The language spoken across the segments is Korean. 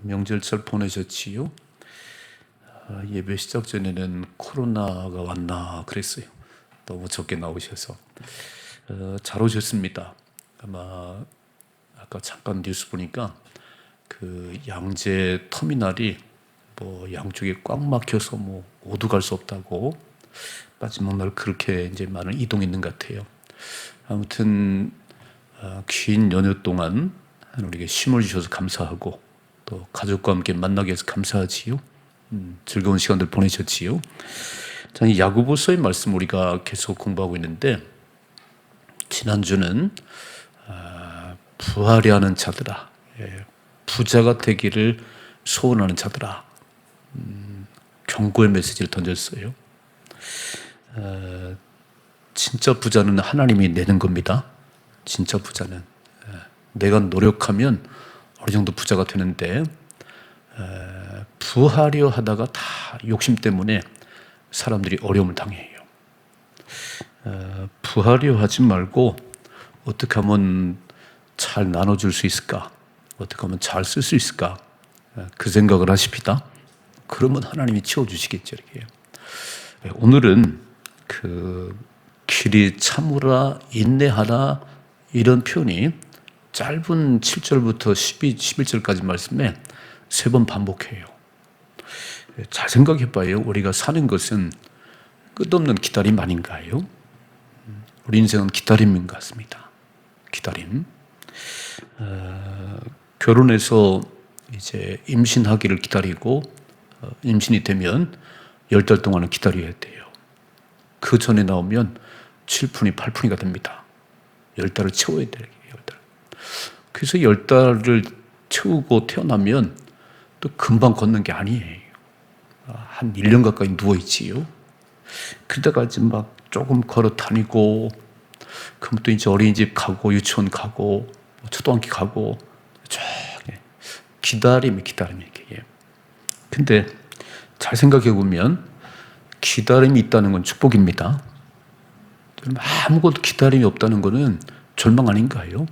명절 잘 보내셨지요? 예배 시작 전에는 코로나가 왔나 그랬어요. 너무 적게 나오셔서 잘 오셨습니다. 아마 아까 잠깐 뉴스 보니까 그 양재 터미널이 뭐 양쪽에 꽉 막혀서 뭐 어디 갈 수 없다고 마지막 날 그렇게 이제 많은 이동이 있는 것 같아요. 아무튼 긴 연휴 동안 우리에게 힘을 주셔서 감사하고 또 가족과 함께 만나게 해서 감사하지요. 즐거운 시간들 보내셨지요. 자, 야고보서의 말씀 우리가 계속 공부하고 있는데 지난주는 부하려 하는 자들아, 부자가 되기를 소원하는 자들아, 경고의 메시지를 던졌어요. 진짜 부자는 하나님이 내는 겁니다. 진짜 부자는 내가 노력하면 어느 정도 부자가 되는데 부하려 하다가 다 욕심 때문에 사람들이 어려움을 당해요. 부하려 하지 말고 어떻게 하면 잘 나눠줄 수 있을까? 어떻게 하면 잘 쓸 수 있을까? 그 생각을 하십니다. 그러면 하나님이 채워주시겠죠. 이렇게. 오늘은 그 길이 참으라 인내하라 이런 표현이 짧은 7절부터 11절까지 말씀에 3번 반복해요. 잘 생각해 봐요. 우리가 사는 것은 끝없는 기다림 아닌가요? 우리 인생은 기다림인 것 같습니다. 기다림. 결혼해서 이제 임신하기를 기다리고 임신이 되면 10달 동안은 기다려야 돼요. 그 전에 나오면 7푼이 8푼이가 됩니다. 10달을 채워야 돼요. 10달. 그래서 10달을 채우고 태어나면 또 금방 걷는 게 아니에요. 한 1년 가까이 누워있지요. 그러다가 이제 막 조금 걸어 다니고, 그럼 또 이제 어린이집 가고, 유치원 가고, 초등학교 가고, 기다림이. 근데 잘 생각해 보면 기다림이 있다는 건 축복입니다. 아무것도 기다림이 없다는 것은 절망 아닌가요?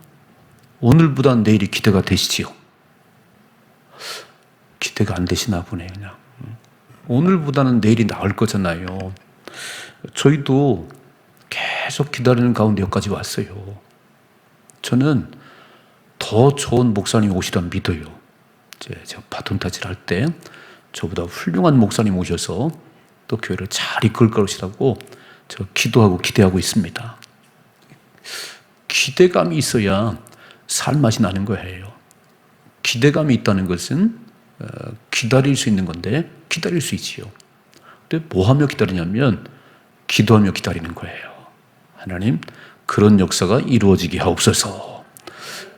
오늘보다 내일이 기대가 되시지요? 기대가 안 되시나 보네요. 그냥. 오늘보다는 내일이 나을 거잖아요. 저희도 계속 기다리는 가운데 여기까지 왔어요. 저는 더 좋은 목사님 오시란 믿어요. 제가 바톤타지를 할 때 저보다 훌륭한 목사님 오셔서 또 교회를 잘 이끌 것이라고 저 기도하고 기대하고 있습니다. 기대감이 있어야 살 맛이 나는 거예요. 기대감이 있다는 것은 기다릴 수 있는 건데 기다릴 수 있지요. 근데 뭐 하며 기다리냐면 기도하며 기다리는 거예요. 하나님, 그런 역사가 이루어지게 하옵소서.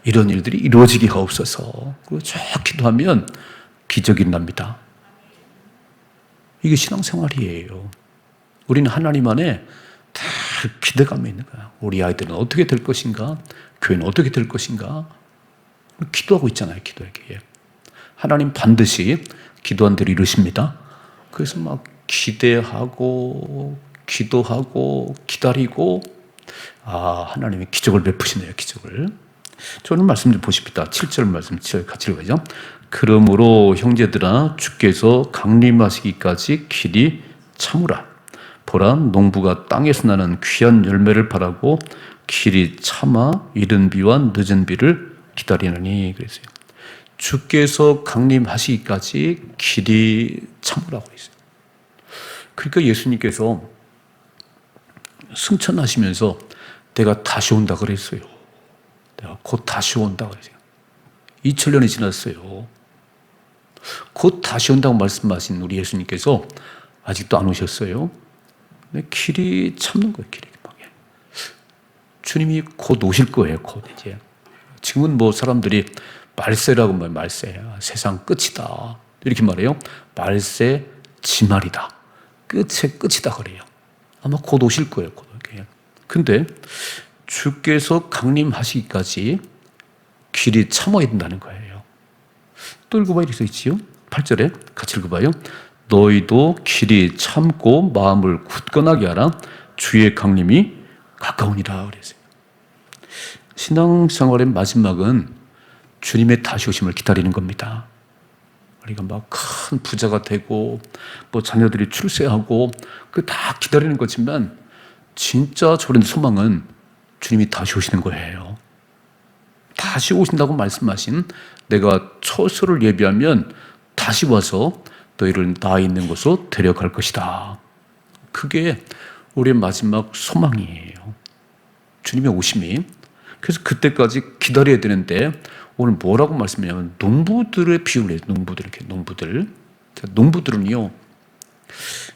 이런 일들이 이루어지게 하옵소서. 그리고 쭉 기도하면 기적이 일어납니다. 이게 신앙생활이에요. 우리는 하나님 안에 다 기대감이 있는 거야. 우리 아이들은 어떻게 될 것인가? 교회는 어떻게 될 것인가? 기도하고 있잖아요. 기도하기에. 하나님 반드시 기도한 대로 이루십니다. 그래서 막 기대하고 기도하고 기다리고 하나님이 기적을 베푸시네요. 기적을. 저는 말씀 좀 보십시다. 7절 말씀 같이 읽어야죠. 그러므로 형제들아 주께서 강림하시기까지 길이 참으라. 보라 농부가 땅에서 나는 귀한 열매를 바라고 길이 참아 이른 비와 늦은 비를 기다리느니 그랬어요. 주께서 강림하시기까지 길이 참으라고 했어요. 그러니까 예수님께서 승천하시면서 내가 다시 온다 그랬어요. 내가 곧 다시 온다 그랬어요. 2000년이 지났어요. 곧 다시 온다고 말씀하신 우리 예수님께서 아직도 안 오셨어요. 근데 길이 참는 거예요. 길이. 주님이 곧 오실 거예요. 곧 이제. 지금은 뭐 사람들이 말세라고 말해요. 말세. 세상 끝이다. 이렇게 말해요. 말세 지말이다. 끝의 끝이다 그래요. 아마 곧 오실 거예요. 곧. 근데 주께서 강림하시기까지 길이 참아야 된다는 거예요. 또 읽어봐야 이렇게 써 있지요. 8절에 같이 읽어봐요. 너희도 길이 참고 마음을 굳건하게 하라. 주의 강림이 가까우니라 그랬어요. 신앙생활의 마지막은 주님의 다시 오심을 기다리는 겁니다. 우리가 막 큰 부자가 되고 뭐 자녀들이 출세하고 그 다 기다리는 거지만 진짜 저런 소망은 주님이 다시 오시는 거예요. 다시 오신다고 말씀하신 내가 처소를 예비하면 다시 와서 너희를 나 있는 곳으로 데려갈 것이다. 그게 우리의 마지막 소망이에요. 주님의 오심이. 그래서 그때까지 기다려야 되는데 오늘 뭐라고 말씀하냐면 농부들의 비유를 해요. 농부들은요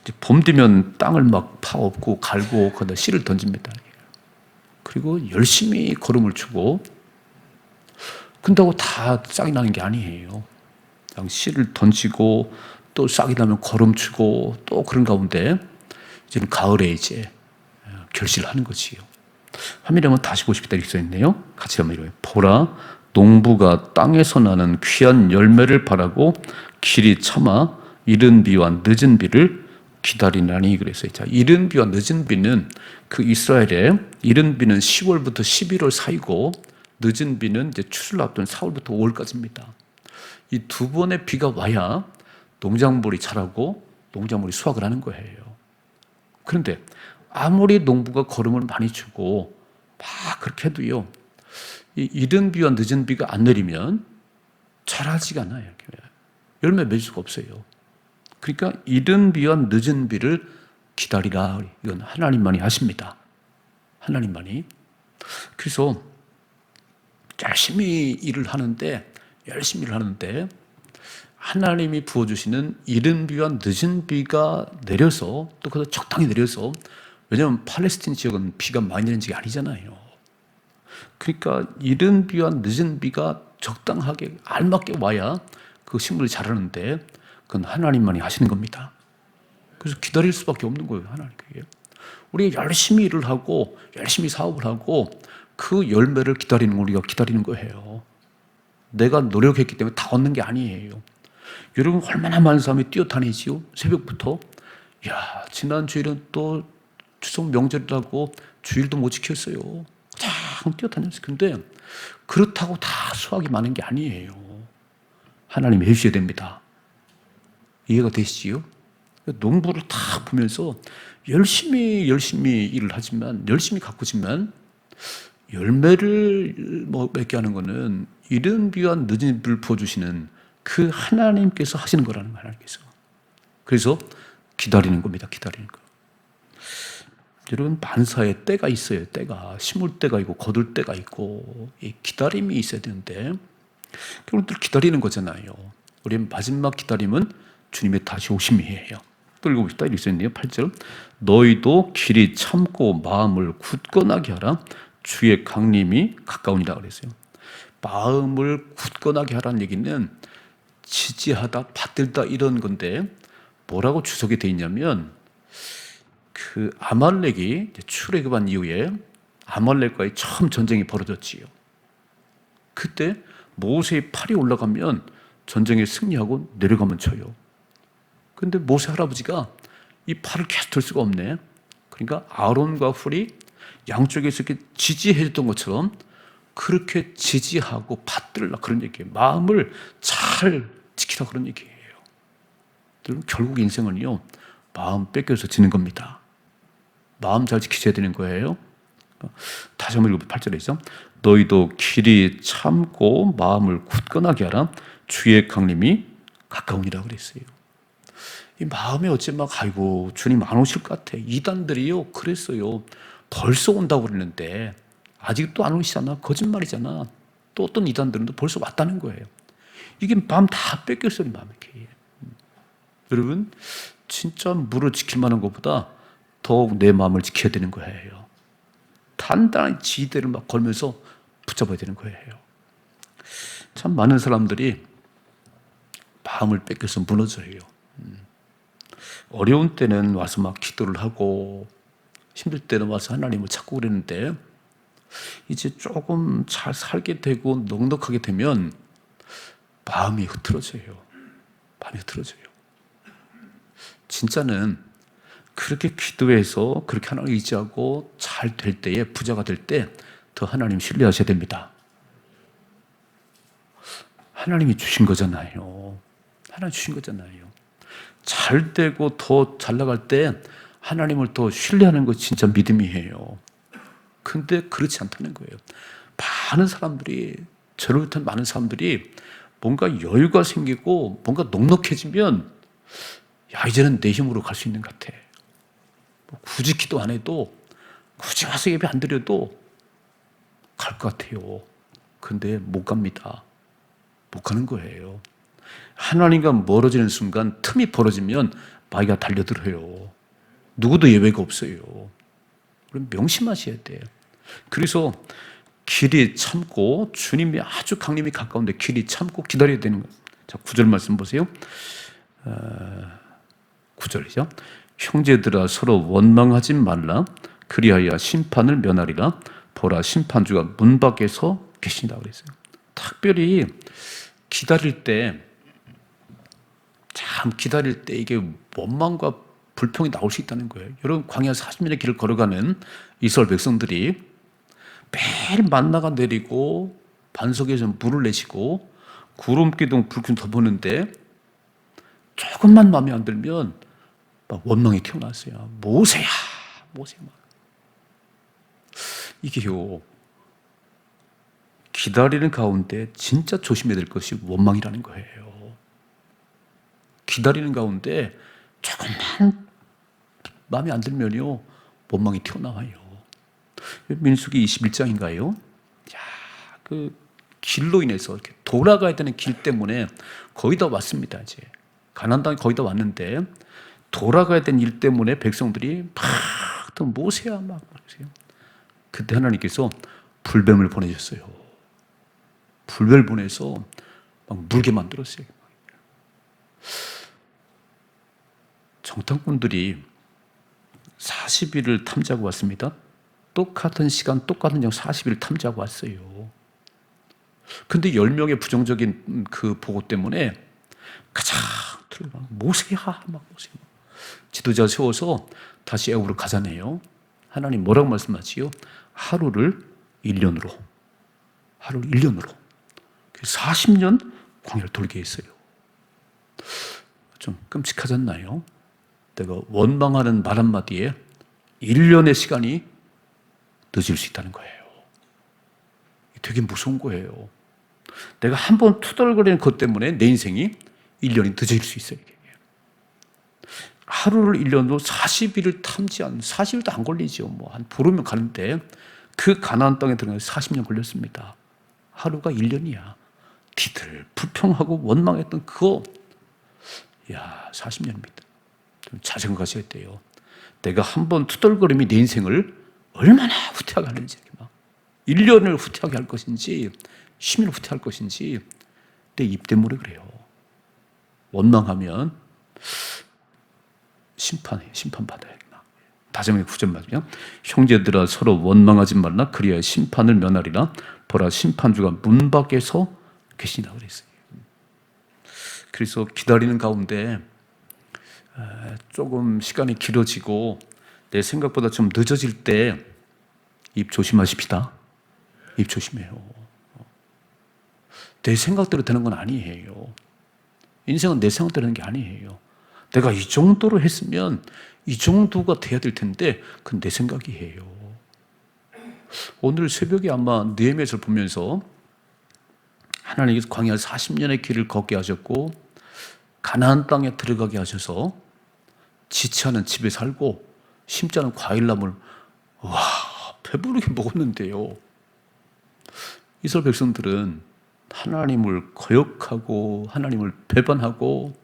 이제 봄 되면 땅을 막 파엎고 갈고 거기다 씨를 던집니다. 그리고 열심히 걸음을 추고 근다고 다 싹이 나는 게 아니에요. 그냥 씨를 던지고 또 싹이 나면 걸음 추고 또 그런 가운데 이제는 가을에 이제 결실을 하는 거지요. 화면에 한번 다시 보십시다. 이렇게 써있네요. 같이 한번 읽어요. 보라, 농부가 땅에서 나는 귀한 열매를 바라고 길이 참아 이른 비와 늦은 비를 기다리나니 그랬어요. 자, 이른 비와 늦은 비는 그 이스라엘의 이른 비는 10월부터 11월 사이고 늦은 비는 이제 추수를 앞둔 4월부터 5월까지입니다. 이 두 번의 비가 와야 농작물이 자라고 농작물이 수확을 하는 거예요. 그런데 아무리 농부가 걸음을 많이 추고 막 그렇게 해도요, 이 이른 비와 늦은 비가 안 내리면 자라지가 않아요. 열매 맺을 수가 없어요. 그러니까 이른 비와 늦은 비를 기다리라. 이건 하나님만이 하십니다. 하나님만이. 그래서 열심히 일을 하는데 하나님이 부어주시는 이른 비와 늦은 비가 내려서 또 그것도 적당히 내려서 왜냐하면 팔레스틴 지역은 비가 많이 내리는 지역이 아니잖아요. 그러니까 이른 비와 늦은 비가 적당하게 알맞게 와야 그 식물이 자라는데 그건 하나님만이 하시는 겁니다. 그래서 기다릴 수밖에 없는 거예요. 하나님께. 우리가 열심히 일을 하고 열심히 사업을 하고 그 열매를 기다리는 걸 우리가 기다리는 거예요. 내가 노력했기 때문에 다 얻는 게 아니에요. 여러분 얼마나 많은 사람이 뛰어다니지요? 새벽부터. 야, 지난 주일은 또 추석 명절이라고 주일도 못 지켰어요. 참 뛰어다녔어요. 근데 그렇다고 다 수확이 많은 게 아니에요. 하나님이 해주셔야 됩니다. 이해가 되시지요? 농부를 다 보면서 열심히 일을 하지만 열심히 가꾸지만 열매를 맺게 하는 것은 이른 비와 늦은 비를 부어주시는 그 하나님께서 하시는 거라는 거예요. 하나님께서. 그래서 기다리는 겁니다. 기다리는 거. 여러분 반사에 때가 있어요. 때가 심을 때가 있고 거둘 때가 있고 이 기다림이 있어야 되는데 우리들 기다리는 거잖아요. 우리의 마지막 기다림은 주님의 다시 오심이에요. 또 읽어봅시다. 이렇게 써있네요. 8절 너희도 길이 참고 마음을 굳건하게 하라. 주의 강림이 가까우니라 그랬어요. 마음을 굳건하게 하라는 얘기는 지지하다, 받들다 이런 건데 뭐라고 주석이 되어 있냐면 그 아말렉이 출애굽한 이후에 아말렉과의 처음 전쟁이 벌어졌지요. 그때 모세의 팔이 올라가면 전쟁에 승리하고 내려가면 쳐요. 그런데 모세 할아버지가 이 팔을 계속 들 수가 없네. 그러니까 아론과 훌이 양쪽에서 이렇게 지지해 줬던 것처럼 그렇게 지지하고 받들라 그런 얘기예요. 마음을 잘 지키라 그런 얘기예요. 결국 인생은요, 마음 뺏겨서 지는 겁니다. 마음 잘 지키셔야 되는 거예요. 다시 한번 읽어보세요. 8절에서 너희도 길이 참고 마음을 굳건하게 하라. 주의 강림이 가까우니라 그랬어요. 이 마음에 어째 막 아이고 주님 안 오실 것 같아. 이단들이요 그랬어요. 벌써 온다고 그랬는데 아직도 안 오시잖아. 거짓말이잖아. 또 어떤 이단들은 또 벌써 왔다는 거예요. 이게 마음 다 뺏겼어요. 마음에. 여러분 진짜 물을 지킬 만한 것보다 더욱 내 마음을 지켜야 되는 거예요. 단단한 지대를 막 걸면서 붙잡아야 되는 거예요. 참 많은 사람들이 마음을 뺏겨서 무너져요. 어려운 때는 와서 막 기도를 하고 힘들 때는 와서 하나님을 찾고 그랬는데 이제 조금 잘 살게 되고 넉넉하게 되면 마음이 흐트러져요. 마음이 흐트러져요. 진짜는 그렇게 기도해서 그렇게 하나님을 의지하고 잘 될 때에 부자가 될 때 더 하나님 신뢰하셔야 됩니다. 하나님이 주신 거잖아요. 하나님 주신 거잖아요. 잘 되고 더 잘 나갈 때 하나님을 더 신뢰하는 거 진짜 믿음이에요. 근데 그렇지 않다는 거예요. 많은 사람들이, 저를 비롯한 많은 사람들이 뭔가 여유가 생기고 뭔가 넉넉해지면 야, 이제는 내 힘으로 갈 수 있는 것 같아. 굳이 기도 안 해도, 굳이 와서 예배 안 드려도 갈 것 같아요. 근데 못 갑니다. 못 가는 거예요. 하나님과 멀어지는 순간 틈이 벌어지면 마귀가 달려들어요. 누구도 예외가 없어요. 그럼 명심하셔야 돼요. 그래서 길이 참고, 주님이 아주 강림이 가까운데 길이 참고 기다려야 되는 거예요. 자, 9절 말씀 보세요. 9절이죠. 형제들아 서로 원망하지 말라. 그리하여 심판을 면하리라. 보라, 심판주가 문 밖에서 계신다 그랬어요. 특별히 기다릴 때, 참 기다릴 때 이게 원망과 불평이 나올 수 있다는 거예요. 여러분, 광야 40년의 길을 걸어가는 이스라엘 백성들이 매일 만나가 내리고 반석에서 물을 내시고 구름 기둥 불 기둥 덮었는데 조금만 마음에 안 들면 막 원망이 튀어나왔어요. 모세야, 모세야. 이게요, 기다리는 가운데 진짜 조심해야 될 것이 원망이라는 거예요. 기다리는 가운데 조금만 마음에 안 들면요, 원망이 튀어나와요. 민수기 21장인가요? 그 길로 인해서 이렇게 돌아가야 되는 길 때문에 거의 다 왔습니다. 이제 가나안 땅에 거의 다 왔는데 돌아가야 되는 일 때문에 백성들이 막 또 모세야 막 그러세요. 그때 하나님께서 불뱀을 보내셨어요. 불뱀을 보내서 막 물게 만들었어요. 정탐꾼들이 40일을 탐지하고 왔습니다. 똑같은 시간, 똑같은 장 40일을 탐지하고 왔어요. 근데 10명의 부정적인 그 보고 때문에 가자, 모세야, 막 모세야. 지도자 세워서 다시 애굽으로 가자네요. 하나님 뭐라고 말씀하지요? 하루를 1년으로. 하루를 1년으로. 40년 광야를 돌게 했어요. 좀 끔찍하지 않나요? 내가 원망하는 말 한마디에 1년의 시간이 늦을 수 있다는 거예요. 되게 무서운 거예요. 내가 한번 투덜거리는 것 때문에 내 인생이 1년이 늦어질 수 있어요. 하루를 1년으로 40일을 탐지한, 40일도 안 걸리죠. 뭐 한 보름면 가는데 그 가나안 땅에 들어가서 40년 걸렸습니다. 하루가 1년이야. 뒤들 불평하고 원망했던 그거, 야, 40년입니다. 좀 자생각하셔야 돼요. 내가 한번 투덜거림이 내 인생을 얼마나 후퇴하게 하는지, 1년을 후퇴하게 할 것인지 10년을 후퇴할 것인지 내 입 때문에 그래요. 원망하면 심판받아야겠다. 다정의 9절 맞으면 형제들아 서로 원망하지 말라. 그리하여 심판을 면하리라. 보라, 심판주가 문 밖에서 계시다 그랬어요. 그래서 기다리는 가운데 조금 시간이 길어지고 내 생각보다 좀 늦어질 때 입 조심하십시다. 입 조심해요. 내 생각대로 되는 건 아니에요. 인생은 내 생각대로 되는 게 아니에요. 내가 이 정도로 했으면 이 정도가 돼야 될 텐데 그건 내 생각이에요. 오늘 새벽에 아마 느헤미야서를 보면서 하나님께서 광야 40년의 길을 걷게 하셨고 가나안 땅에 들어가게 하셔서 지치 않은 집에 살고 심지 않은 과일나무를 배부르게 먹었는데요. 이스라엘 백성들은 하나님을 거역하고 하나님을 배반하고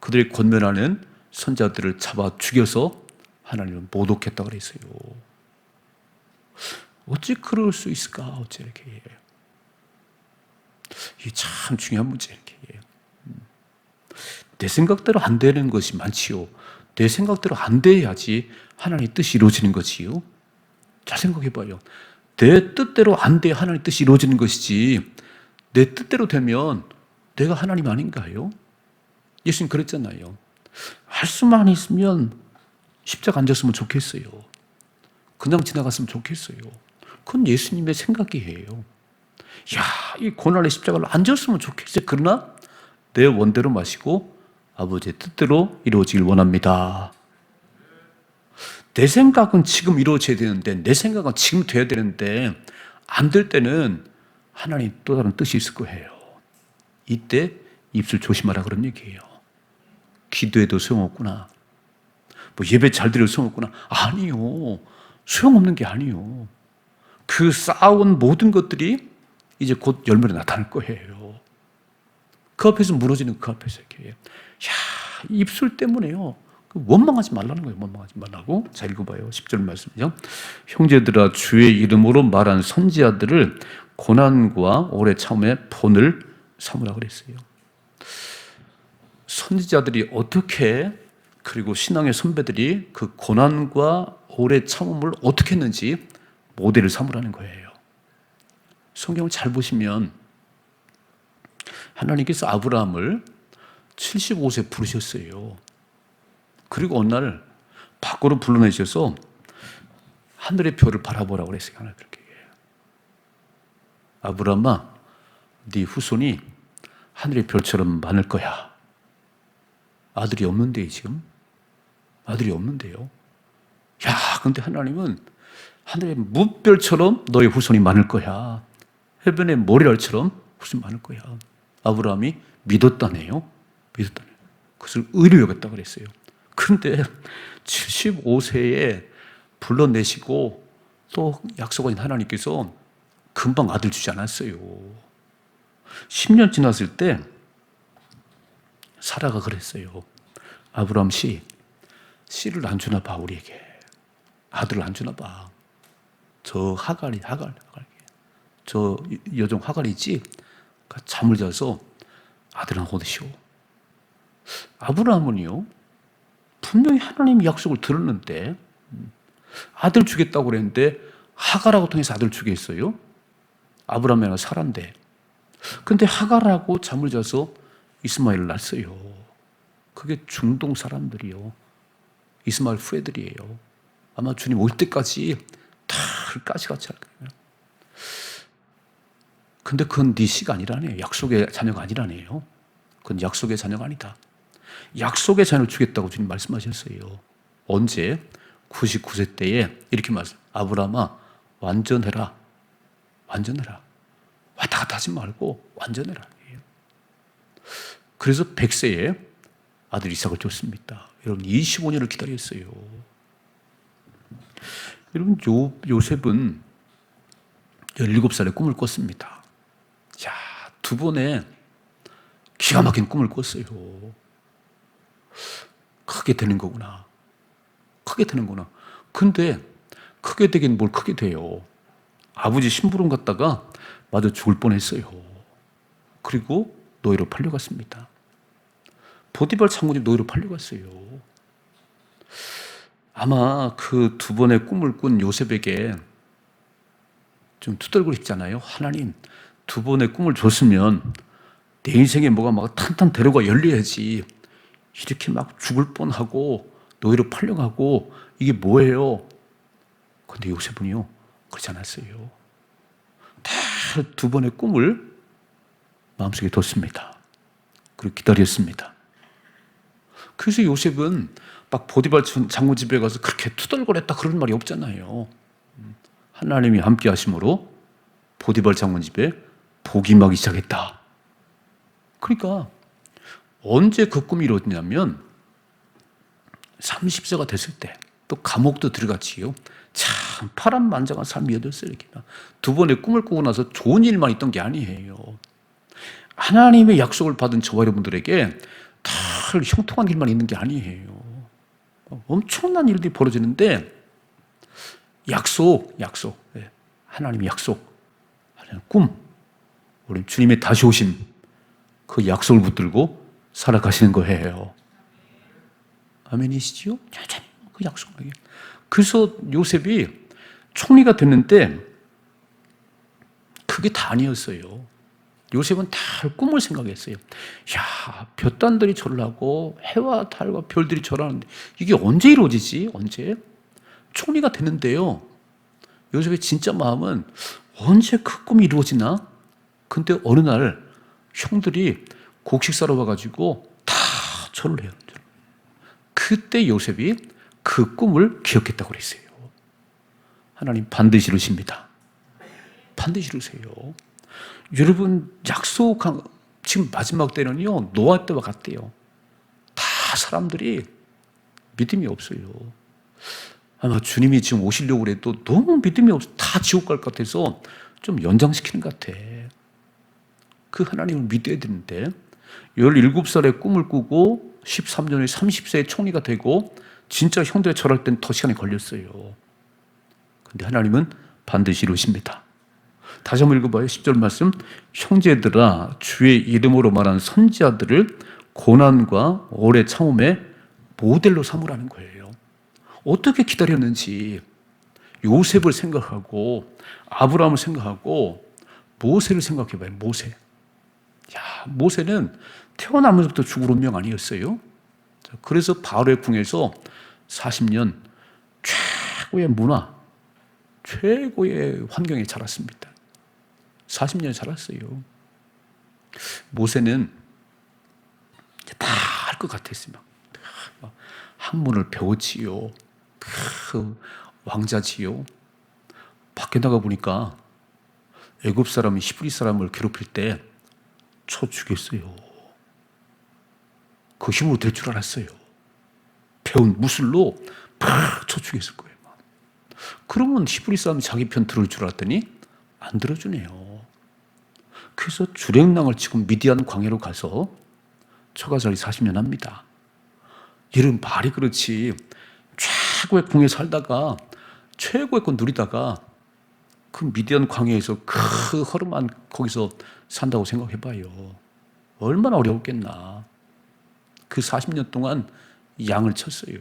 그들의 권면하는 선자들을 잡아 죽여서 하나님을 모독했다고 그랬어요. 어찌 그럴 수 있을까? 어찌 이렇게. 이게 참 중요한 문제. 이렇게. 내 생각대로 안 되는 것이 많지요. 내 생각대로 안 돼야지 하나님의 뜻이 이루어지는 거지요. 잘 생각해 봐요. 내 뜻대로 안 돼야 하나님의 뜻이 이루어지는 것이지 내 뜻대로 되면 내가 하나님 아닌가요? 예수님 그랬잖아요. 할 수만 있으면 십자가 안 졌으면 좋겠어요. 그냥 지나갔으면 좋겠어요. 그건 예수님의 생각이에요. 야, 이 고난의 십자가를 안 졌으면 좋겠어요. 그러나 내 원대로 마시고 아버지의 뜻대로 이루어지길 원합니다. 내 생각은 지금 이루어져야 되는데, 내 생각은 지금 돼야 되는데 안 될 때는 하나님 또 다른 뜻이 있을 거예요. 이때 입술 조심하라 그런 얘기예요. 기도해도 소용없구나. 뭐 예배 잘 드려도 소용없구나. 아니요. 소용없는 게 아니요. 그 쌓아온 모든 것들이 이제 곧 열매로 나타날 거예요. 그 앞에서 무너지는 그 앞에서 이렇게. 야, 입술 때문에요. 원망하지 말라는 거예요. 원망하지 말라고. 자, 읽어봐요. 10절 말씀이죠. 형제들아, 주의 이름으로 말한 선지자들을 고난과 오래 참음의 본을 삼으라 그랬어요. 선지자들이 어떻게, 그리고 신앙의 선배들이 그 고난과 오래 참음을 어떻게 했는지 모델을 삼으라는 거예요. 성경을 잘 보시면 하나님께서 아브라함을 75세 부르셨어요. 그리고 어느 날 밖으로 불러내셔서 하늘의 별을 바라보라고 그랬어요. 하나 그렇게. 아브라함아, 네 후손이 하늘의 별처럼 많을 거야. 아들이 없는데 지금? 아들이 없는데요. 야, 근데 하나님은 하늘의 무별처럼 너의 후손이 많을 거야. 해변의 모래알처럼 후손이 많을 거야. 아브라함이 믿었다네요. 믿었다네요. 그것을 의로 여겼다 그랬어요. 그런데 75세에 불러내시고 또 약속하신 하나님께서 금방 아들 주지 않았어요. 10년 지났을 때 사라가 그랬어요. 아브라함 씨를 안 주나 봐, 우리에게. 아들을 안 주나 봐. 저 하갈. 저 여종 하갈이 있지? 잠을 자서 아들 안 얻으시오. 아브라함은요, 분명히 하나님의 약속을 들었는데 아들 주겠다고 그랬는데 하갈하고 통해서 아들 주겠어요? 아브라함이 사라인데. 근데 하갈하고 잠을 자서 이스마엘을 낳았어요. 그게 중동 사람들이요. 이스마엘 후예들이에요. 아마 주님 올 때까지 다 가시같이 할 거예요. 근데 그건 네 씨가 아니라네요. 약속의 자녀가 아니라네요. 그건 약속의 자녀가 아니다. 약속의 자녀를 주겠다고 주님 말씀하셨어요. 언제? 99세 때에 이렇게 말씀. 아브라함아, 완전해라. 완전해라. 왔다 갔다 하지 말고 완전해라. 그래서 100세에 아들 이삭을 줬습니다. 여러분 25년을 기다렸어요. 여러분 요셉은 17살에 꿈을 꿨습니다. 자, 두 번의 기가 막힌 꿈을 꿨어요. 크게 되는 거구나. 크게 되는구나. 근데 크게 되긴 뭘 크게 돼요. 아버지 심부름 갔다가 맞아 죽을 뻔했어요. 그리고 노예로 팔려갔습니다. 보디발 장군이 노예로 팔려갔어요. 아마 그 두 번의 꿈을 꾼 요셉에게 좀 투덜거리고 싶잖아요. 하나님, 두 번의 꿈을 줬으면 내 인생에 뭐가 막 탄탄 대로가 열려야지. 이렇게 막 죽을 뻔하고 노예로 팔려가고 이게 뭐예요? 근데 요셉은요, 그렇지 않았어요. 다 두 번의 꿈을 마음속에 뒀습니다. 그리고 기다렸습니다. 그래서 요셉은 막 보디발 장군 집에 가서 그렇게 투덜거렸다 그런 말이 없잖아요. 하나님이 함께 하심으로 보디발 장군 집에 복이 임하기 시작했다. 그러니까 언제 그 꿈이 이루어지냐면 30세가 됐을 때, 또 감옥도 들어갔지요. 참 파란만장한 삶이었어요. 이렇게 두 번의 꿈을 꾸고 나서 좋은 일만 있던 게 아니에요. 하나님의 약속을 받은 저와 여러분들에게 다 형통한 일만 있는 게 아니에요. 엄청난 일들이 벌어지는데 약속, 하나님의 약속, 꿈, 우리 주님의 다시 오심, 그 약속을 붙들고 살아가시는 거예요. 아멘이시죠? 그 약속. 그래서 요셉이 총리가 됐는데 그게 다 아니었어요. 요셉은 다 꿈을 생각했어요. 야, 볕단들이 절하고 해와 달과 별들이 절하는데 이게 언제 이루어지지? 언제? 총리가 됐는데요. 요셉의 진짜 마음은 언제 그 꿈이 이루어지나? 근데 어느 날 형들이 곡식사러 와가지고 다 절을 해요. 그때 요셉이 그 꿈을 기억했다고 그랬어요. 하나님 반드시 이루십니다. 반드시 이루세요. 여러분 약속한 지금 마지막 때는요 노아 때와 같대요. 다 사람들이 믿음이 없어요. 아마 주님이 지금 오시려고 해도 너무 믿음이 없어. 다 지옥 갈 것 같아서 좀 연장시키는 것 같아. 그 하나님을 믿어야 되는데 17살에 꿈을 꾸고 13년에 30세에 총리가 되고 진짜 형들에 절할 땐 더 시간이 걸렸어요. 근데 하나님은 반드시 이루십니다. 다시 한번 읽어봐요. 10절 말씀. 형제들아 주의 이름으로 말한 선지자들을 고난과 오래 참음의 모델로 삼으라는 거예요. 어떻게 기다렸는지 요셉을 생각하고 아브라함을 생각하고 모세를 생각해봐요. 모세. 모세는 태어나면서부터 죽을 운명 아니었어요? 그래서 바로의 궁에서 40년 최고의 문화, 최고의 환경에 자랐습니다. 40년 자랐어요. 모세는 다 할 것 같았어요. 학문을 배웠지요. 왕자지요. 밖에 나가 보니까 애굽 사람이 히브리 사람을 괴롭힐 때 쳐 죽였어요. 그 힘으로 될 줄 알았어요. 배운 무술로 팍 쳐 죽였을 거예요. 그러면 히브리 사람이 자기 편 들을 줄 알았더니 안 들어주네요. 그래서 주랭랑을 치고 미디안 광야로 가서 처가살이 40년 합니다. 이런 말이 그렇지 최고의 궁에 살다가 최고의 것 누리다가 그 미디안 광야에서 그 허름한 거기서 산다고 생각해봐요. 얼마나 어려웠겠나. 그 40년 동안 양을 쳤어요.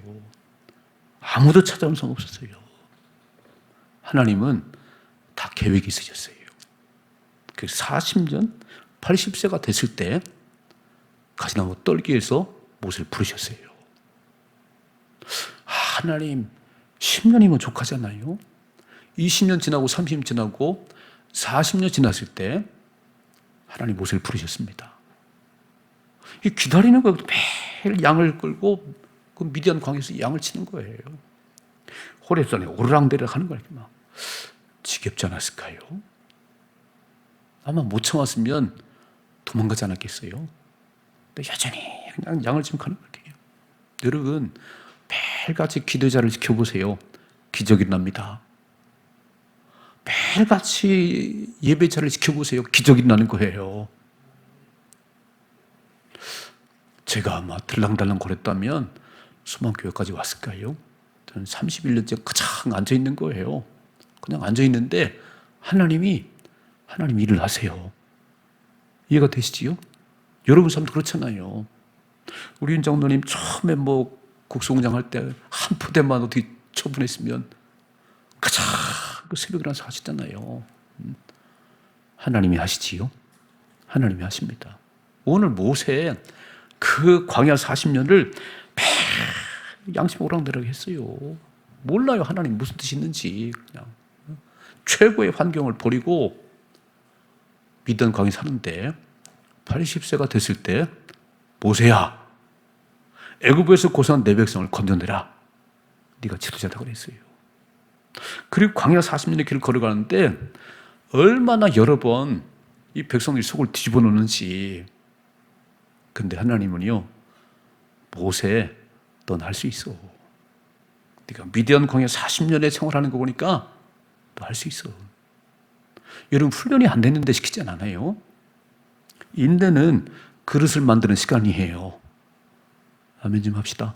아무도 찾아온 사람 없었어요. 하나님은 다 계획이 있으셨어요. 그 40년, 80세가 됐을 때 가시나무 떨기에서 모세를 부르셨어요. 하나님 10년이면 족하잖아요. 20년 지나고 30년 지나고 40년 지났을 때 하나님 모세를 부르셨습니다. 이 기다리는 거예요. 매일 양을 끌고 그 미디안 광야에서 양을 치는 거예요. 호렙산에 오르락내리락 하는 거예요. 막 지겹지 않았을까요? 아마 못 참았으면 도망가지 않았겠어요. 근데 여전히 그냥 양을 치고 가는 거예요. 여러분 매일같이 기도자를 지켜보세요. 기적이 납니다. 매일같이 예배자를 지켜보세요. 기적이 나는 거예요. 제가 아마 들랑달랑 거렸다면 소망교회까지 왔을까요? 저는 31년째 가장 앉아있는 거예요. 그냥 앉아있는데 하나님 일을 하세요. 이해가 되시지요? 여러분 삶도 그렇잖아요. 우리 윤 장로님 처음에 국수공장 할 때 한 포대만 어떻게 처분했으면 가장 새벽에 일어나서 하시잖아요. 하나님이 하시지요? 하나님이 하십니다. 오늘 모세 그 광야 40년을 매일 양심 오락내락 했어요. 몰라요. 하나님 무슨 뜻이 있는지. 그냥 최고의 환경을 버리고 미디안 광야에 사는데 80세가 됐을 때 모세야 애굽에서 고생한 내 백성을 건져내라. 네가 지도자다 그랬어요. 그리고 광야 40년의 길을 걸어가는데 얼마나 여러 번 이 백성들이 속을 뒤집어 놓는지. 근데 하나님은요, 모세 넌 할 수 있어. 네가 미디안 광야 40년의 생활하는 거 보니까 너 할 수 있어. 여러분 훈련이 안 됐는데 시키지 않아요. 인내는 그릇을 만드는 시간이에요. 아멘 좀 합시다.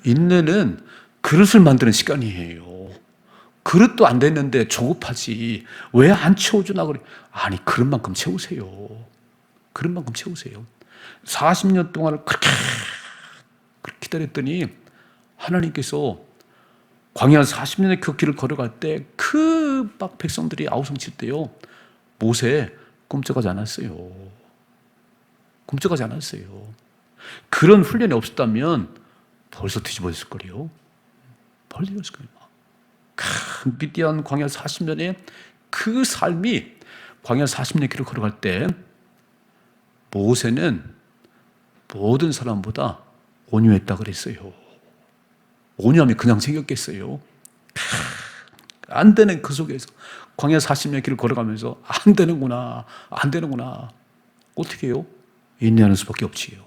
인내는 그릇을 만드는 시간이에요. 그릇도 안 됐는데 조급하지. 왜 안 채워주나 그래. 아니 그릇만큼 채우세요. 그릇만큼 채우세요. 40년 동안을 그렇게 기다렸더니 하나님께서 광야 40년의 그 길을 걸어갈 때 그 막 백성들이 아우성칠 때요. 모세 꿈쩍하지 않았어요. 꿈쩍하지 않았어요. 그런 훈련이 없었다면 벌써 뒤집어졌을 거예요. 벌써 뒤집어졌을 거예요. 미디안 광야 40년의 그 삶이 광야 40년 길을 걸어갈 때 모세는 모든 사람보다 온유했다 그랬어요. 온유함이 그냥 생겼겠어요? 안 되는 그 속에서 광야 40년 길을 걸어가면서 안 되는구나, 안 되는구나. 어떻게 해요? 인내하는 수밖에 없지요.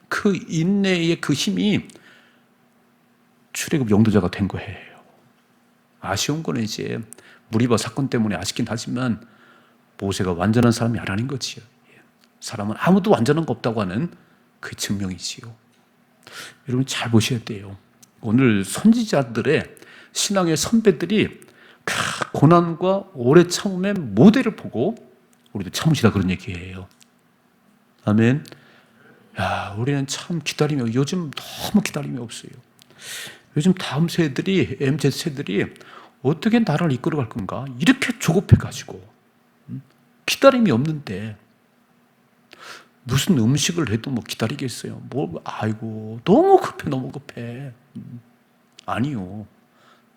그 인내의 그 힘이 출애굽 영도자가 된 거예요. 아쉬운 거는 이제 무리바 사건 때문에 아쉽긴 하지만 모세가 완전한 사람이 아닌 거지요. 사람은 아무도 완전한 거 없다고 하는 그 증명이지요. 여러분 잘 보셔야 돼요. 오늘 선지자들의 신앙의 선배들이 고난과 오래 참음의 모델을 보고 우리도 참으시라 그런 얘기예요. 아멘. 야, 우리는 참 기다림이 요즘 너무 기다림이 없어요. 요즘 다음 세대들이 MZ 세대들이 어떻게 나라를 이끌어갈 건가 이렇게 조급해가지고 기다림이 없는데 무슨 음식을 해도 뭐 기다리겠어요. 아이고 너무 급해 너무 급해. 아니요.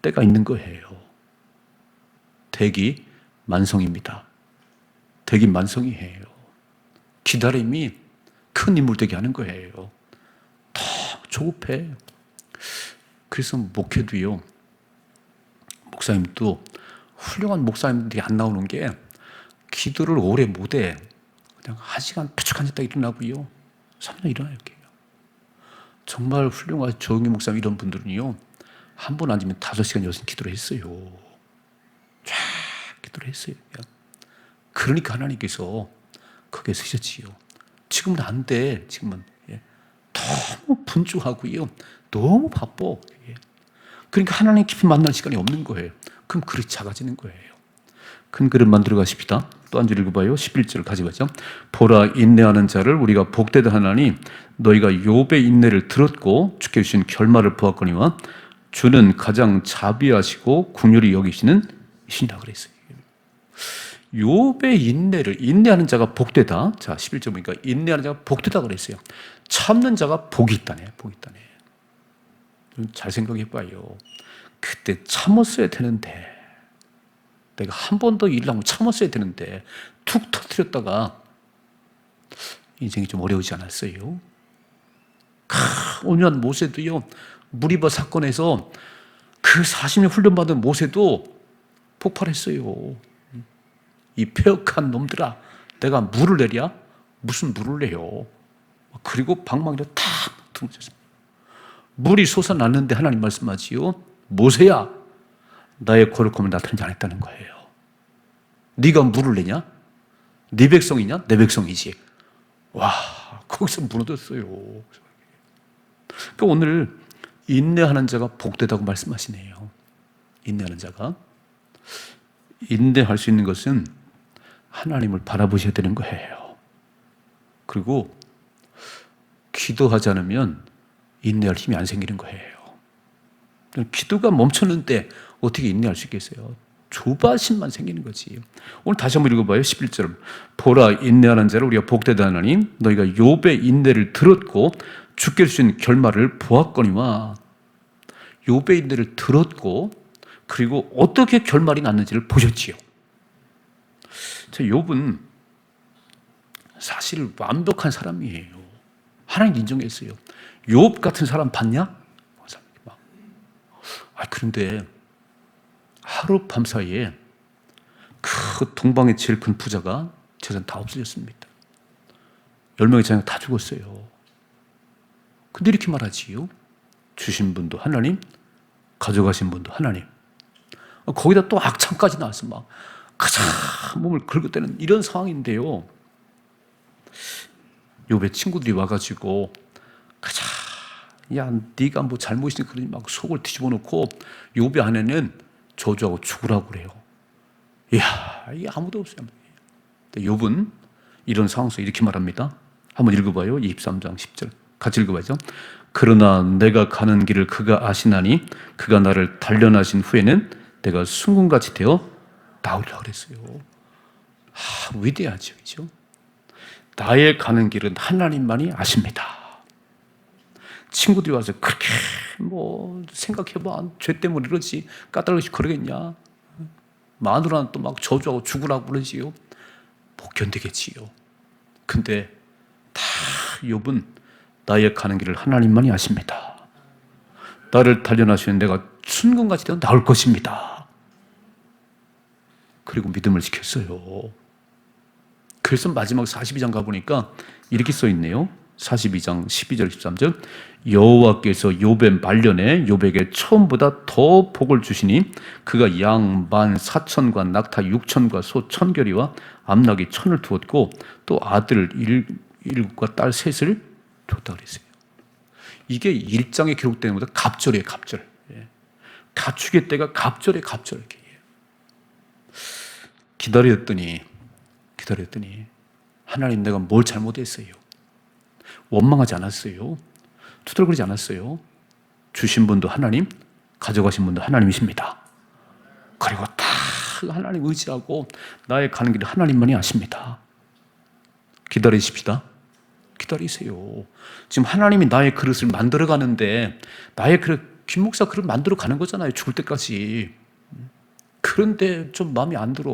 때가 있는 거예요. 대기 만성입니다. 대기 만성이에요. 기다림이 큰 인물 되게 하는 거예요. 더 조급해. 그래서 목회도요. 목사님도 훌륭한 목사님들이 안 나오는 게 기도를 오래 못해. 그냥 1시간 푸쭉 앉았다 일어나고요. 3년 일어나요. 정말 훌륭한 조영희 목사님 이런 분들은요. 한 번 앉으면 5시간 6시간 기도를 했어요. 쫙 기도를 했어요. 그러니까 하나님께서 크게 쓰셨지요. 지금은 안 돼. 지금은 너무 분주하고요. 너무 바빠. 그러니까 하나님 깊이 만날 시간이 없는 거예요. 그럼 그릇이 작아지는 거예요. 큰 그릇 만들어 가십시다. 또 한 줄 읽어봐요. 11절 가져가죠. 보라 인내하는 자를 우리가 복되다 하나니 너희가 욥의 인내를 들었고 주께 주신 결말을 보았거니와 주는 가장 자비하시고 긍휼히 여기시는 이시라 그랬어요. 욥의 인내를 인내하는 자가 복되다. 자, 11절 보니까 인내하는 자가 복되다 그랬어요. 참는 자가 복이 있다네. 복이 있다네. 잘 생각해 봐요. 그때 참았어야 되는데 내가 한 번 더 일하고 참았어야 되는데 툭 터뜨렸다가 인생이 좀 어려우지 않았어요? 온유한 모세도요. 무리바 사건에서 그 40년 훈련받은 모세도 폭발했어요. 이 폐역한 놈들아 내가 물을 내랴? 무슨 물을 내요? 그리고 방망이로 탁 tum쳤습니다. 물이 솟아났는데 하나님 말씀하지요. 모세야 나의 거룩함을 나타내지 않았다는 거예요. 네가 물을 내냐? 네 백성이냐? 내 백성이지. 와, 거기서 무너졌어요. 그러니까 오늘 인내하는 자가 복되다고 말씀하시네요. 인내하는 자가. 인내할 수 있는 것은 하나님을 바라보셔야 되는 거예요. 그리고 기도하지 않으면 인내할 힘이 안 생기는 거예요. 기도가 멈췄는데 어떻게 인내할 수 있겠어요? 조바심만 생기는 거지. 오늘 다시 한번 읽어봐요. 11절. 보라 인내하는 자를 우리가 복되다 하나니 너희가 욥의 인내를 들었고 주께 주신 결말을 보았거니와 욥의 인내를 들었고 그리고 어떻게 결말이 났는지를 보셨지요. 욥은 사실 완벽한 사람이에요. 하나님 인정했어요. 욥 같은 사람 봤냐? 그런데 하룻밤 사이에 그 동방의 제일 큰 부자가 재산 다 없어졌습니다. 10명의 자녀가 다 죽었어요. 근데 이렇게 말하지요. 주신 분도 하나님, 가져가신 분도 하나님. 거기다 또 악창까지 나와서 막 가장 몸을 긁어대는 이런 상황인데요. 욥의 친구들이 와가지고 가자, 야, 네가 뭐 잘못이니 그러니 막 속을 뒤집어 놓고 욥의 아내는 저주하고 죽으라고 그래요. 이야, 이게 아무도 없어요. 욥은 이런 상황에서 이렇게 말합니다. 한번 읽어봐요. 23장 10절 같이 읽어봐죠. 그러나 내가 가는 길을 그가 아시나니 그가 나를 단련하신 후에는 내가 순금같이 되어 나오리라 그랬어요. 위대하죠, 그렇죠? 나의 가는 길은 하나님만이 아십니다. 친구들이 와서 그렇게 뭐 생각해봐, 죄 때문에 이러지 까닭없이 그러겠냐? 마누라는 또 막 저주하고 죽으라고 그러지요. 못 견디겠지요. 근데 다 욥은 나의 가는 길을 하나님만이 아십니다. 나를 단련하시는 내가 순금같이 되어 나올 것입니다. 그리고 믿음을 지켰어요. 그래서 마지막 42장 가보니까 이렇게 써있네요. 42장 12절 13절 여호와께서 욥의 말년에 욥에게 처음보다 더 복을 주시니 그가 양 14,000과 낙타 6,000과 소 1,000결이와 암낙이 1,000을 두었고 또 아들 7과 딸 셋을 줬다 그랬어요. 이게 1장에 기록되는 것보다 갑절이에요. 갑절. 가축의 때가 갑절에 갑절. 기다렸더니 하나님 내가 뭘 잘못했어요? 원망하지 않았어요. 투덜거리지 않았어요. 주신 분도 하나님, 가져가신 분도 하나님이십니다. 그리고 다 하나님 의지하고 나의 가는 길을 하나님만이 아십니다. 기다리십시다. 기다리세요. 지금 하나님이 나의 그릇을 만들어 가는데 나의 그릇, 김 목사 그릇 만들어 가는 거잖아요. 죽을 때까지. 그런데 좀 마음에 안 들어.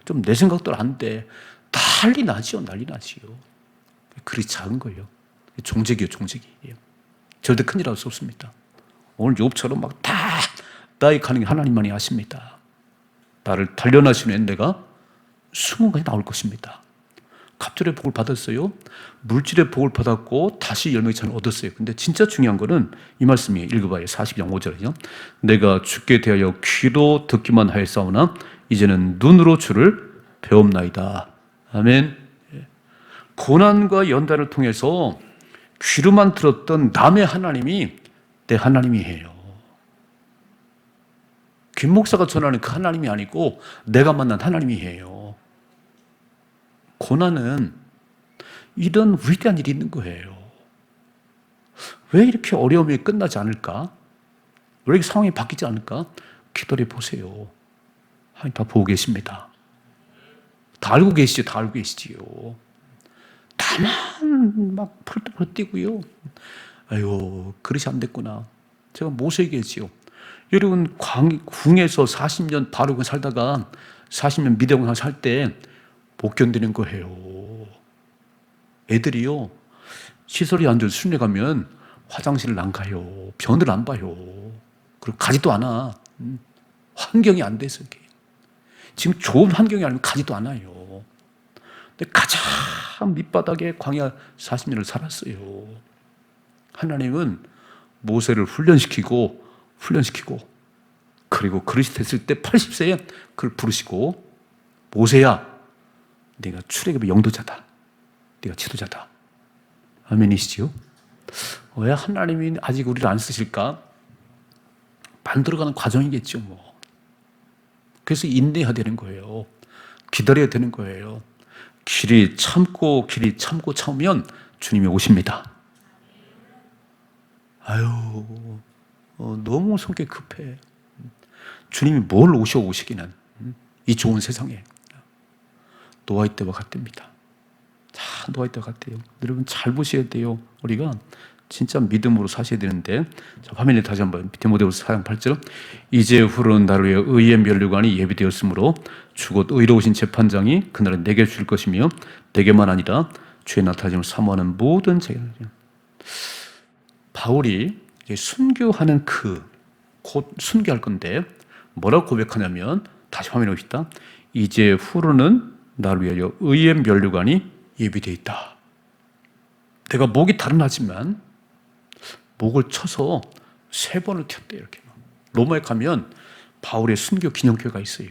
좀 내 생각대로 안 돼. 난리 나지요. 난리 나지요. 그릇이 작은 거예요. 종직이요. 종직이에요. 절대 큰일이라고 수 없습니다. 오늘 욥처럼 막 다 나의 가는 게 하나님만이 아십니다. 나를 단련하시는 내가 수문까지 나올 것입니다. 갑절의 복을 받았어요. 물질의 복을 받았고 다시 열매의 찬을 얻었어요. 근데 진짜 중요한 거는 이 말씀이에요. 읽어봐요. 40장 5절이요. 내가 주께 대하여 귀로 듣기만 하였사오나 이제는 눈으로 주를 배움나이다. 아멘. 고난과 연단을 통해서 귀로만 들었던 남의 하나님이 내 하나님이에요. 김 목사가 전하는 그 하나님이 아니고 내가 만난 하나님이에요. 고난은 이런 위대한 일이 있는 거예요. 왜 이렇게 어려움이 끝나지 않을까? 왜 이렇게 상황이 바뀌지 않을까? 기다려 보세요. 하나님 다 보고 계십니다. 다 알고 계시죠? 다 알고 계시지요. 다만 막 펄떡펄떡 뛰고요. 아유, 그릇이 안 됐구나. 제가 모세에게 했지요. 여러분, 궁에서 40년 바르고 살다가 40년 미대공항 살 때 못 견디는 거예요. 애들이요, 시설에 앉아서 수련회 가면 화장실을 안 가요. 변을 안 봐요. 그리고 가지도 않아. 환경이 안 돼서. 지금 좋은 환경이 아니면 가지도 않아요. 근데 가장 밑바닥에 광야 40년을 살았어요. 하나님은 모세를 훈련시키고 그리고 그릇이 됐을 때 80세에 그를 부르시고 모세야, 네가 출애굽의 영도자다. 네가 지도자다. 아멘이시지요? 왜 하나님이 아직 우리를 안 쓰실까? 만들어가는 과정이겠죠, 뭐. 그래서 인내해야 되는 거예요. 기다려야 되는 거예요. 길이 참고 참으면 주님이 오십니다. 아유, 너무 성격이 급해. 주님이 뭘 오시기는 이 좋은 세상에 노아의 때와 같답니다. 자, 노아의 때와 같아요. 여러분 잘 보셔야 돼요. 우리가 진짜 믿음으로 사셔야 되는데, 자, 화면에 다시 한번 디모데후서 4장 8절 이제 후로는 나를 위해 의의 면류관이 예비되었으므로 주곧 의로우신 재판장이 그날은 내게 줄 것이며 내게만 아니라 주의 나타짐을 사모하는 모든 자에게. 바울이 순교하는 곧 순교할 건데 뭐라고 고백하냐면, 다시 화면에 봅시다. 이제 후로는 나를 위하여 의의 면류관이 예비되어 있다. 내가 목이 달아나지만 목을 쳐서 3번을 튀었대. 이렇게 로마에 가면 바울의 순교 기념교회가 있어요.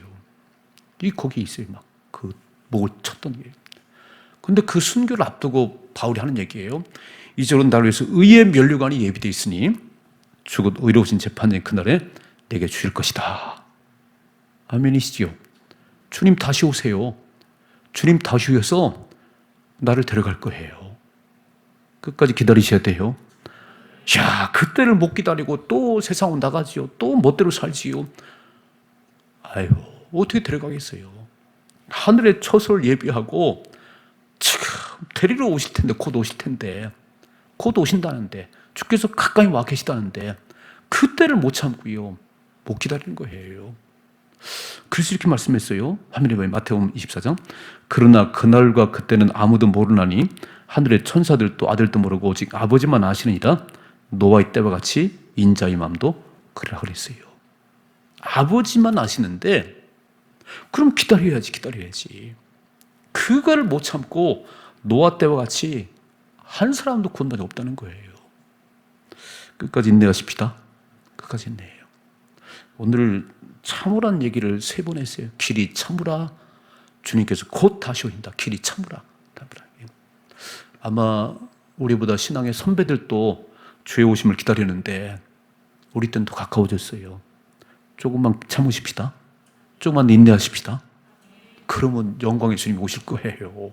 거기 있어요. 막 그 목을 쳤던 게. 근데 그 순교를 앞두고 바울이 하는 얘기예요. 이제는 나를 위해서 의의 면류관이 예비되어 있으니 주곧 의로우신 재판장이 그날에 내게 주실 것이다. 아멘이시지요? 주님 다시 오세요. 주님 다시 오셔서 나를 데려갈 거예요. 끝까지 기다리셔야 돼요. 야, 그때를 못 기다리고 또 세상으로 나가지요. 또 멋대로 살지요. 아유, 어떻게 데려가겠어요? 하늘의 처소를 예비하고 지금 데리러 오실 텐데, 곧 오실 텐데, 곧 오신다는데, 주께서 가까이 와 계시다는데 그때를 못 참고요. 못 기다리는 거예요. 그래서 이렇게 말씀했어요. 화면에 보면 마태복음 24장. 그러나 그날과 그때는 아무도 모르나니 하늘의 천사들도 아들도 모르고 오직 아버지만 아시느니라. 노아의 때와 같이 인자의 마음도 그러라 그랬어요. 아버지만 아시는데 그럼 기다려야지. 그걸 못 참고 노아 때와 같이 한 사람도 구원받지 없다는 거예요. 끝까지 인내하십시다. 끝까지 인내해요. 오늘 참으란 얘기를 3번 했어요. 길이 참으라. 주님께서 곧 다시 오신다. 길이 참으라. 아마 우리보다 신앙의 선배들도 주의 오심을 기다리는데 우리 때는 더 가까워졌어요. 조금만 참으십시다. 조금만 인내하십시다. 그러면 영광의 주님이 오실 거예요.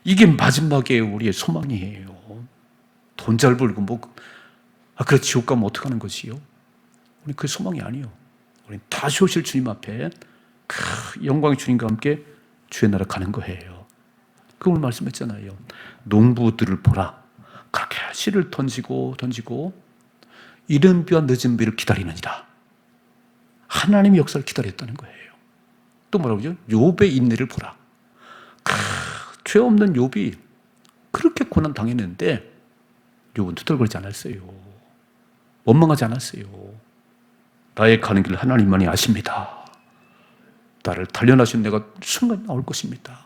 이게 마지막에 우리의 소망이에요. 돈 잘 벌고 그래 지옥 가면 어떡하는 것이요? 우리 그 소망이 아니요. 우리 다시 오실 주님 앞에 영광의 주님과 함께 주의 나라 가는 거예요. 그걸 말씀했잖아요. 농부들을 보라. 그렇게 씨를 던지고 이른 비와 늦은 비를 기다리느니라. 하나님의 역사를 기다렸다는 거예요. 또 뭐라고 그러죠? 욥의 인내를 보라. 죄 없는 욥이 그렇게 고난 당했는데 욥은 투덜거리지 않았어요. 원망하지 않았어요. 나의 가는 길 하나님만이 아십니다. 나를 단련하신 내가 순간 나올 것입니다.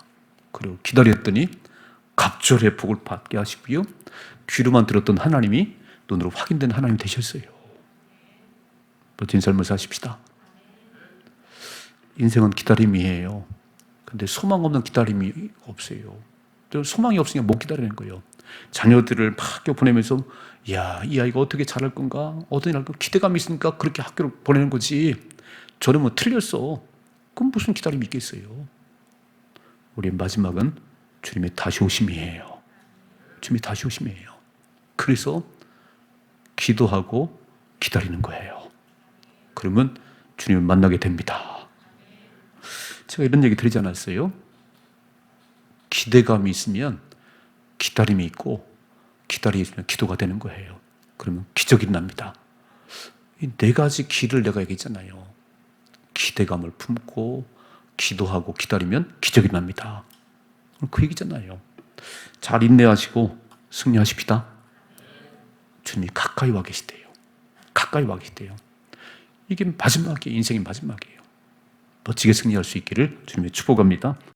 그리고 기다렸더니 갑절의 복을 받게 하시고요. 귀로만 들었던 하나님이 눈으로 확인된 하나님이 되셨어요. 멋진 삶을 사십시다. 인생은 기다림이에요. 근데 소망 없는 기다림이 없어요. 소망이 없으니까 못 기다리는 거예요. 자녀들을 막 학교 보내면서 야, 이 아이가 어떻게 잘할 건가? 어떤 일 할 건가? 기대감이 있으니까 그렇게 학교를 보내는 거지. 저는 뭐 틀렸어. 그럼 무슨 기다림이 있겠어요? 우리의 마지막은 주님의 다시 오심이에요. 주님의 다시 오심이에요. 그래서 기도하고 기다리는 거예요. 그러면 주님을 만나게 됩니다. 제가 이런 얘기 드리지 않았어요? 기대감이 있으면 기다림이 있고 기다림이 있으면 기도가 되는 거예요. 그러면 기적이 납니다. 이 4가지 길을 내가 얘기했잖아요. 기대감을 품고 기도하고 기다리면 기적이 납니다. 그 얘기잖아요. 잘 인내하시고 승리하십시다. 주님이 가까이 와 계시대요. 가까이 와 계시대요. 이게 마지막이에요. 인생의 마지막이에요. 멋지게 승리할 수 있기를 주님의 축복합니다.